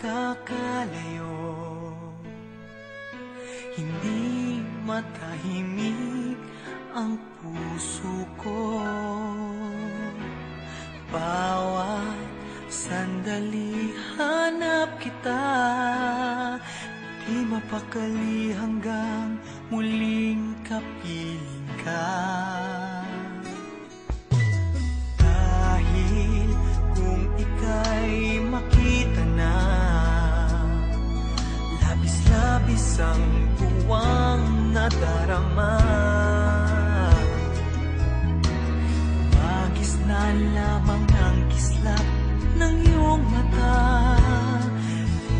magkakalayo, hindi matahimik ang puso ko. Bawat sandali hanap kita, di mapakali hanggang muling kapiling ka. Dahil kung ika'y makita na, labis-labis ang tuwang nadarama. Magis na lamang ang kislap ng iyong mata,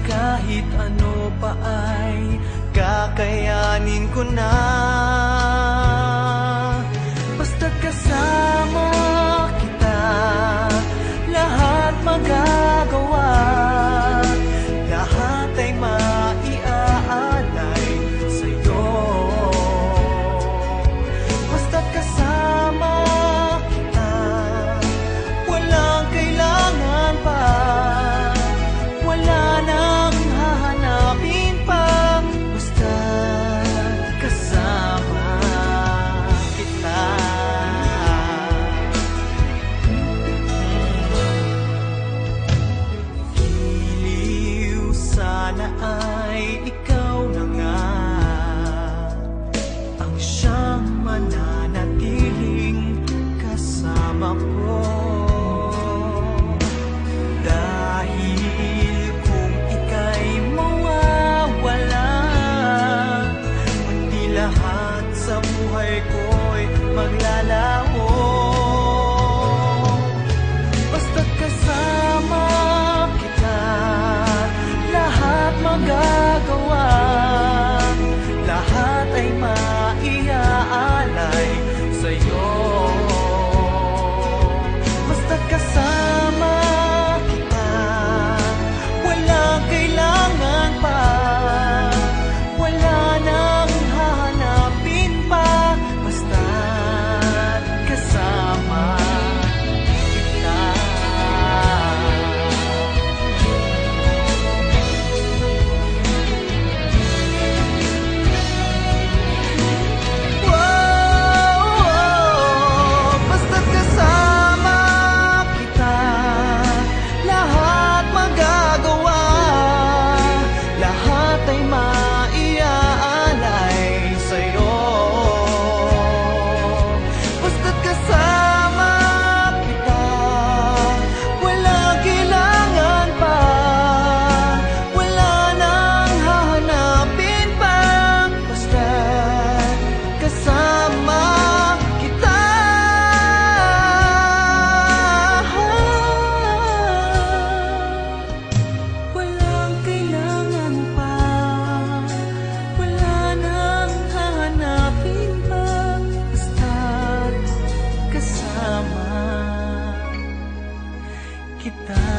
kahit ano pa ay kakayanin ko na. Basta't kasama kita, lahat magagawa, lahat ay maiaalay sa'yo. Basta't kasama kita, walang kailangan pa, wala nang hahanapin pa. Basta't kasama kita. Giliw sana ay ikaw na nga ang siyang mananatiling kasama ko. Dahil kung ika'y mawawala, hindi lahat sa buhay ko'y maglalaho. Basta't kasama kita, lahat magagawa, lahat ay maiaalay sa'yo. Basta't kasama kita, walang kailangan pa, wala nang hahanapin pa. Basta't kasama kita. Basta't kasama kita, lahat magagawa, lahat ay maiaalay sa'yo. Basta't kasama kita, walang kailangan pa, wala nang hahanapin pa. Basta't kasama kita. Walang kailangan pa, wala nang hahanapin pa. Basta't kasama kita.